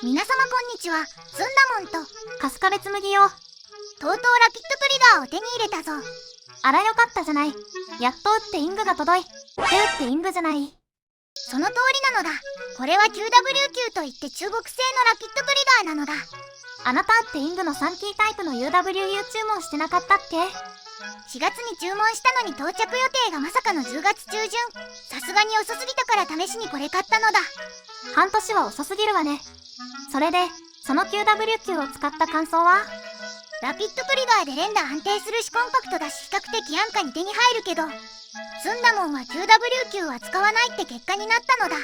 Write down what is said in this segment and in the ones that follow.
皆様こんにちは、ずんだもんと春日部つむぎよ。とうとうラピッドトリガーを手に入れたぞ。あらよかったじゃない。やっと打ってイングが届い。で打ってイングじゃない。その通りなのだ。これは QW 級といって中国製のラピッドトリガーなのだ。あなたってイングの3キータイプの UWU 注文してなかったっけ？ 4月に注文したのに到着予定がまさかの10月中旬。さすがに遅すぎたから試しにこれ買ったのだ。半年は遅すぎるわね。それでその QW 級を使った感想は？ラピッドトリガーで連打安定するしコンパクトだし比較的安価に手に入るけど、ずんだもんは QW 級は使わないって結果になったのだ。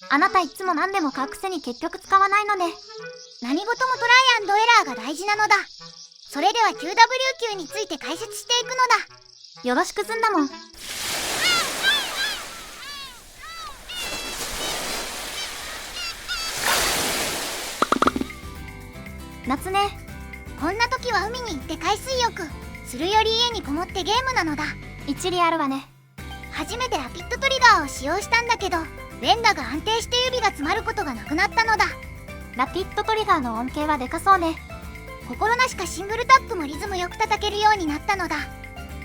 あなたいつも何でも買うくせに結局使わないのね。何事もトライアンドエラーが大事なのだ。それでは QW 級について解説していくのだ。よろしくずんだもん。夏ね。こんな時は海に行って海水浴するより家にこもってゲームなのだ。一理あるわね。初めてラピッドトリガーを使用したんだけど、連打が安定して指が詰まることがなくなったのだ。ラピッドトリガーの恩恵はでかそうね。心なしかシングルタップもリズムよく叩けるようになったのだ。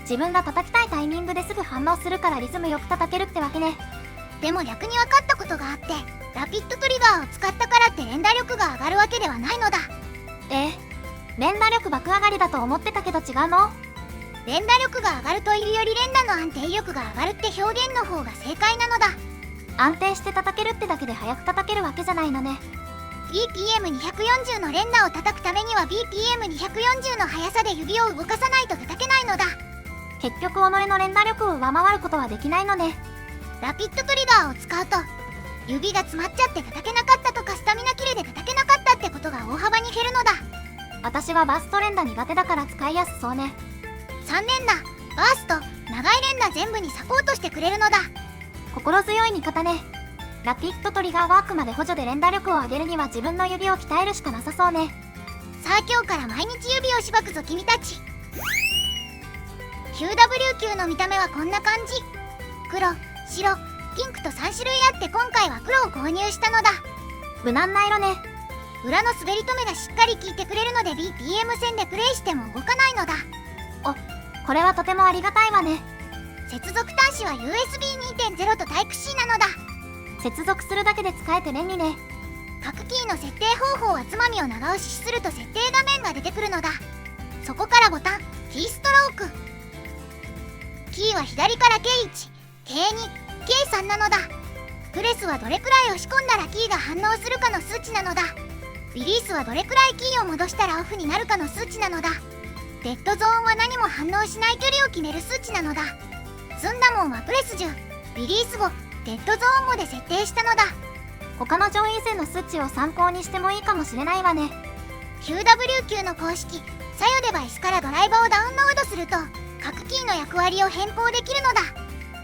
自分が叩きたいタイミングですぐ反応するからリズムよく叩けるってわけね。でも逆に分かったことがあって、ラピッドトリガーを使ったからって連打力が上がるわけではないのだ。連打力爆上がりだと思ってたけど違うの？連打力が上がるというより連打の安定力が上がるって表現の方が正解なのだ。安定して叩けるってだけで速く叩けるわけじゃないのね。BPM240 の連打を叩くためには BPM240 の速さで指を動かさないと叩けないのだ。結局己の連打力を上回ることはできないのね。ラピッドトリガーを使うと指が詰まっちゃって叩けなかったとかスタミナ切れで叩けなかったってことが大幅に減るのだ。私はバースト連打苦手だから使いやすそうね。3連打、バースト、長い連打全部にサポートしてくれるのだ。心強い味方ね。ラピッドトリガーワークまで補助で連打力を上げるには自分の指を鍛えるしかなさそうね。さあ今日から毎日指をしばくぞ君たち。 QW 級の見た目はこんな感じ。黒、白、ピンクと3種類あって今回は黒を購入したのだ。無難な色ね。裏の滑り止めがしっかり効いてくれるので BPM 線でプレイしても動かないのだ。これはとてもありがたいわね。接続端子は USB2.0 とタイプ C なのだ。接続するだけで使えて便利ね。各キーの設定方法はつまみを長押しすると設定画面が出てくるのだ。そこからボタン、キーストローク。キーは左から K1、K2、K3 なのだ。プレスはどれくらい押し込んだらキーが反応するかの数値なのだ。リリースはどれくらいキーを戻したらオフになるかの数値なのだ。デッドゾーンは何も反応しない距離を決める数値なのだ。ずんだもんはプレス10、リリース後、デッドゾーン後で設定したのだ。他の上位勢の数値を参考にしてもいいかもしれないわね。 QW 級の公式左右デバイスからドライバーをダウンロードすると各キーの役割を変更できるのだ。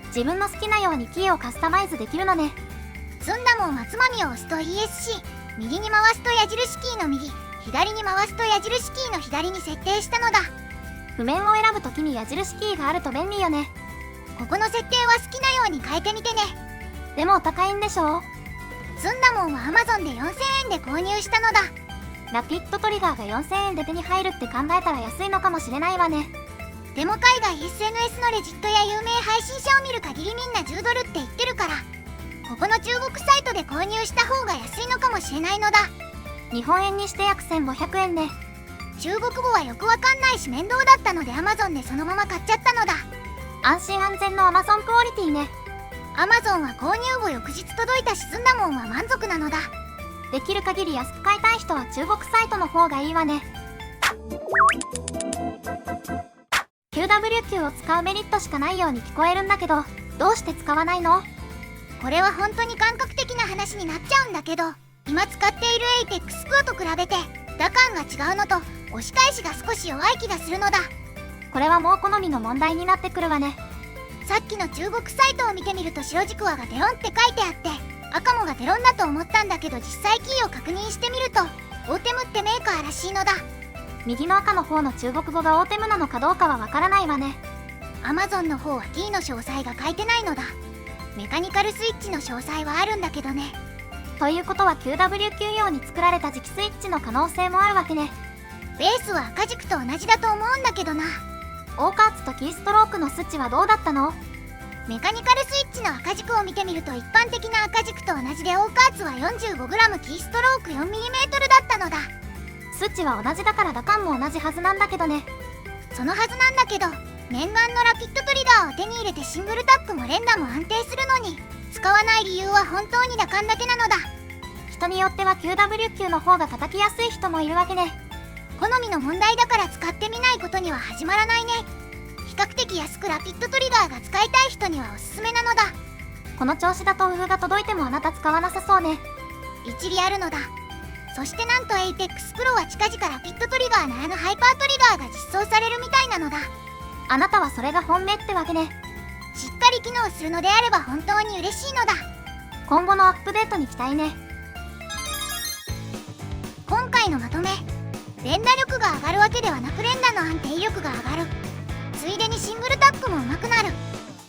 自分の好きなようにキーをカスタマイズできるのね。ずんだもんはつまみを押すと ESC、 右に回すと矢印キーの右、左に回すと矢印キーの左に設定したのだ。譜面を選ぶときに矢印キーがあると便利よね。ここの設定は好きなように変えてみてね。でもお高いんでしょ？ずんだもんは Amazon で4000円で購入したのだ。ラピッドトリガーが4000円で手に入るって考えたら安いのかもしれないわね。でも海外 SNS のレジットや有名配信者を見る限りみんな10ドルって言ってるから、ここの中国サイトで購入した方が安いのかもしれないのだ。日本円にして約1500円ね。中国語はよくわかんないし面倒だったので Amazon でそのまま買っちゃったのだ。安心安全の Amazon クオリティね。 Amazon は購入後翌日届いたしずんだもんは満足なのだ。できる限り安く買いたい人は中国サイトの方がいいわね。 QW 級を使うメリットしかないように聞こえるんだけど、どうして使わないの？これは本当に感覚的な話になっちゃうんだけど、今使っている APEX Pro と比べて打感が違うのと押し返しが少し弱い気がするのだ。これはもう好みの問題になってくるわね。さっきの中国サイトを見てみると白軸和がデロンって書いてあって赤もがデロンだと思ったんだけど、実際キーを確認してみるとオーテムってメーカーらしいのだ。右の赤の方の中国語がオーテムなのかどうかはわからないわね。 Amazon の方はキーの詳細が書いてないのだ。メカニカルスイッチの詳細はあるんだけどね。ということは QWQ 用に作られた磁気スイッチの可能性もあるわけね。ベースは赤軸と同じだと思うんだけどな。オーカーツとキーストロークの数値はどうだったの？メカニカルスイッチの赤軸を見てみると一般的な赤軸と同じでオーカーツは 45g キーストローク 4mm だったのだ。数値は同じだから打感も同じはずなんだけどね。そのはずなんだけど、念願のラピッドトリガーを手に入れてシングルタックも連打も安定するのに使わない理由は本当に打感だけなのだ。人によっては QWQ の方が叩きやすい人もいるわけね。好みの問題だから使ってみないことには始まらないね。比較的安くラピッドトリガーが使いたい人にはおすすめなのだ。この調子だとウフが届いてもあなた使わなさそうね。一理あるのだ。そしてなんと APEX Pro は近々ラピッドトリガーならぬハイパートリガーが実装されるみたいなのだ。あなたはそれが本命ってわけね。しっかり機能するのであれば本当に嬉しいのだ。今後のアップデートに期待ね。今回のまとめ、連打力が上がるわけではなく連打の安定力が上がる。ついでにシングルタックも上手くなる。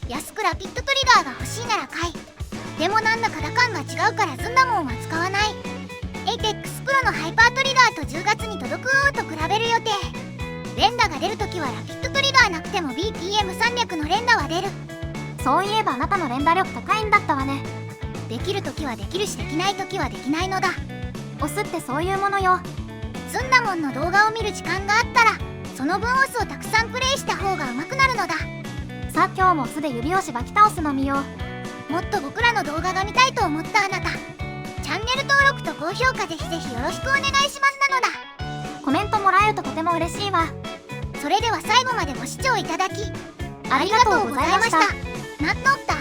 安くラピッドトリガーが欲しいなら買い。でもなんだか打感が違うからずんだもんは使わない。APEX Pro のハイパートリガーと10月に届くと比べる予定。連打が出るときはラピッドトリガーなくても BPM300 の連打は出る。そういえばあなたの連打力高いんだったわね。できるときはできるしできないときはできないのだ。オスってそういうものよ。ずんだもんの動画を見る時間があったらその分オスをたくさんプレイした方が上手くなるのだ。さあ今日もオスで指をしばき倒すの見よう。もっと僕らの動画が見たいと思ったあなた、チャンネル登録と高評価ぜひぜひよろしくお願いしますなのだ。コメントもらえるととても嬉しいわ。それでは最後までご視聴いただきありがとうございました。なっとった。